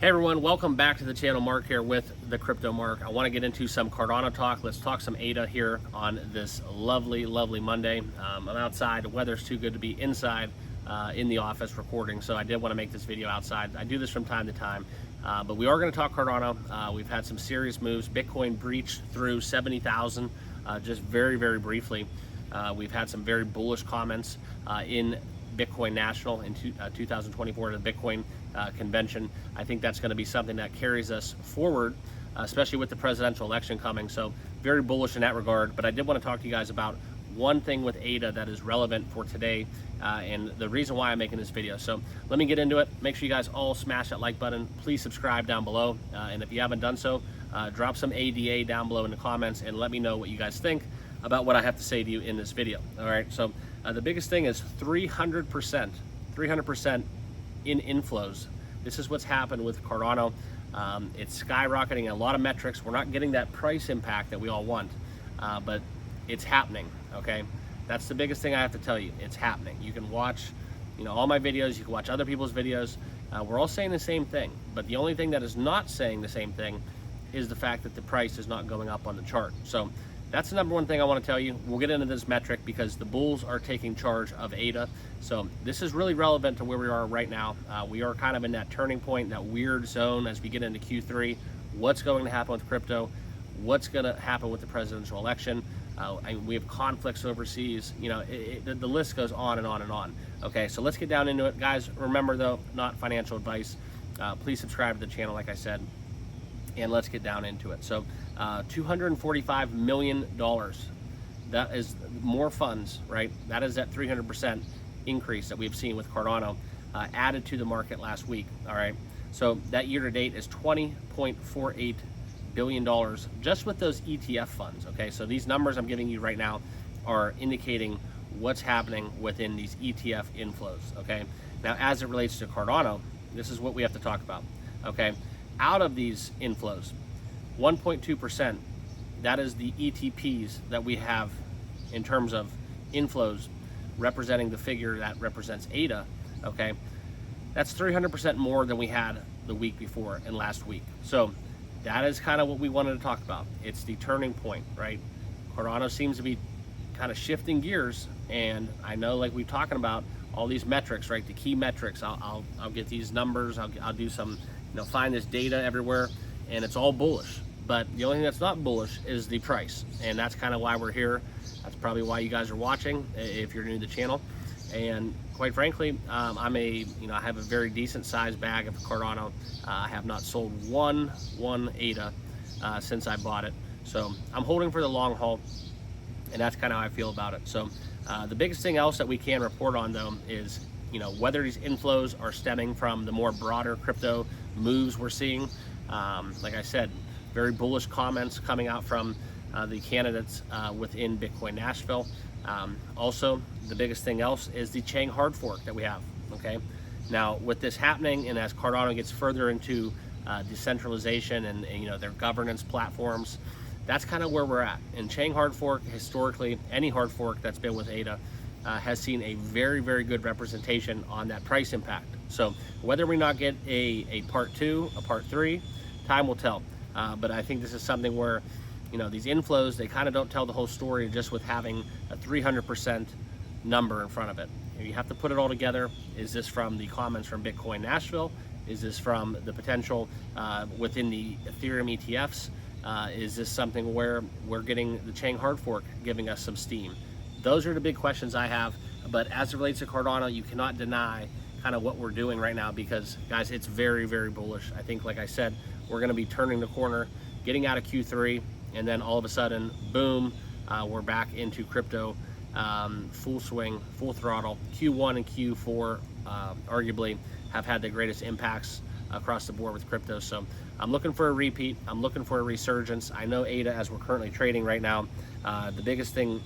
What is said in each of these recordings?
Hey everyone, welcome back to the channel. Mark here with the Crypto Mark. I want to get into some Cardano talk. Let's talk some ADA here on this lovely Monday. I'm outside. The weather's too good to be inside in the office recording, so I did want to make this video outside. I do this from time to time, but we are going to talk Cardano. We've had some serious moves. Bitcoin breached through 70,000 just very briefly. We've had some very bullish comments in Bitcoin National in 2024, the Bitcoin convention. I think that's going to be something that carries us forward, especially with the presidential election coming. So very bullish in that regard. But I did want to talk to you guys about one thing with ADA that is relevant for today and the reason why I'm making this video. So let me get into it. Make sure you guys all smash that like button. Please subscribe down below. And if you haven't done so, drop some ADA down below in the comments and let me know what you guys think about what I have to say to you in this video. All right, so the biggest thing is 300% in inflows. This is what's happened with Cardano. It's skyrocketing in a lot of metrics. We're not getting that price impact that we all want, but it's happening, okay? That's the biggest thing I have to tell you. It's happening. You can watch, all my videos, you can watch other people's videos. We're all saying the same thing, but the only thing that is not saying the same thing is the fact that the price is not going up on the chart. So that's the number one thing I want to tell you. We'll get into this metric because the bulls are taking charge of ADA. So this is really relevant to where we are right now. We are kind of in that turning point, that weird zone as we get into Q3. What's going to happen with crypto? What's going to happen with the presidential election? We have conflicts overseas. The list goes on and on and on. Okay, so let's get down into it. Guys, remember though, not financial advice. Please subscribe to the channel, like I said. And let's get down into it. So $245 million, that is more funds, right? That is that 300% increase that we've seen with Cardano added to the market last week, all right? So that year to date is $20.48 billion just with those ETF funds, okay? So these numbers I'm giving you right now are indicating what's happening within these ETF inflows, okay? Now, as it relates to Cardano, this is what we have to talk about, okay? Out of these inflows, 1.2%, that is the ETPs that we have in terms of inflows representing the figure that represents ADA, okay? That's 300% more than we had the week before and last week. So that is kind of what we wanted to talk about. It's the turning point, right? Cardano seems to be kind of shifting gears, and I know, like we're talking about, all these metrics, right? The key metrics. I'll get these numbers. I'll do some, find this data everywhere, and it's all bullish. But the only thing that's not bullish is the price, and that's kind of why we're here. That's probably why you guys are watching if you're new to the channel. And quite frankly, I have a very decent sized bag of Cardano. I have not sold one ADA since I bought it, so I'm holding for the long haul, and that's kind of how I feel about it. So the biggest thing else that we can report on though is whether these inflows are stemming from the more broader crypto moves we're seeing. Like I said, very bullish comments coming out from the candidates within Bitcoin Nashville. Also, the biggest thing else is the Chain hard fork that we have, okay? Now, with this happening, and as Cardano gets further into decentralization and their governance platforms, that's kind of where we're at. And Chain hard fork, historically, any hard fork that's been with ADA has seen a very good representation on that price impact. So whether we not get a part 2, a part 3, time will tell. But I think this is something where, these inflows, they kind of don't tell the whole story just with having a 300% number in front of it. You have to put it all together. Is this from the comments from Bitcoin Nashville? Is this from the potential within the Ethereum ETFs? Is this something where we're getting the Chain hard fork giving us some steam? Those are the big questions I have. But as it relates to Cardano, you cannot deny kind of what we're doing right now because, guys, it's very bullish. I think, like I said, we're going to be turning the corner, getting out of Q3, and then all of a sudden, boom, we're back into crypto, full swing, full throttle. Q1 and Q4 arguably have had the greatest impacts across the board with crypto. So I'm looking for a repeat. I'm looking for a resurgence. I know ADA, as we're currently trading right now, the biggest thing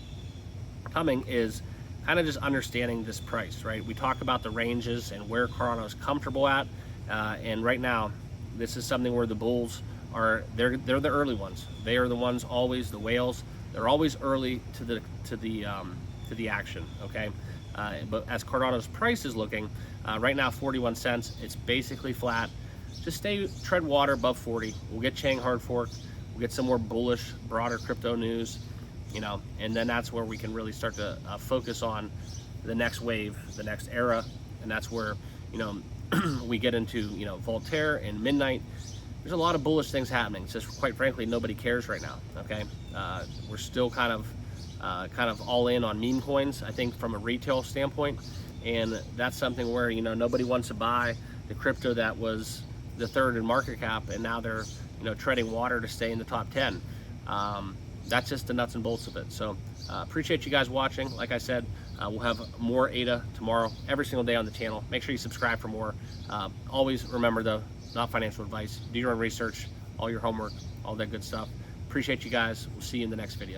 coming is kind of just understanding this price, right? We talk about the ranges and where Cardano is comfortable at, and right now, this is something where the bulls are, they're the early ones. They are the ones always, the whales. They're always early to the action, okay? But as Cardano's price is looking, right now 41 cents, it's basically flat. just tread water above 40. We'll get Chang hard fork. We'll get some more bullish, broader crypto news, you know, and then that's where we can really start to focus on the next wave, the next era, and that's where, you know, we get into, you know, Voltaire and Midnight. There's a lot of bullish things happening. It's just, quite frankly, nobody cares right now. Okay, we're still kind of all in on meme coins, I think, from a retail standpoint, and that's something where, you know, nobody wants to buy the crypto that was the third in market cap, and now they're, you know, treading water to stay in the top 10. That's just the nuts and bolts of it. So appreciate you guys watching. Like I said, we'll have more ADA tomorrow, every single day on the channel. Make sure you subscribe for more. Always remember, though, not financial advice. Do your own research, all your homework, all that good stuff. Appreciate you guys. We'll see you in the next video.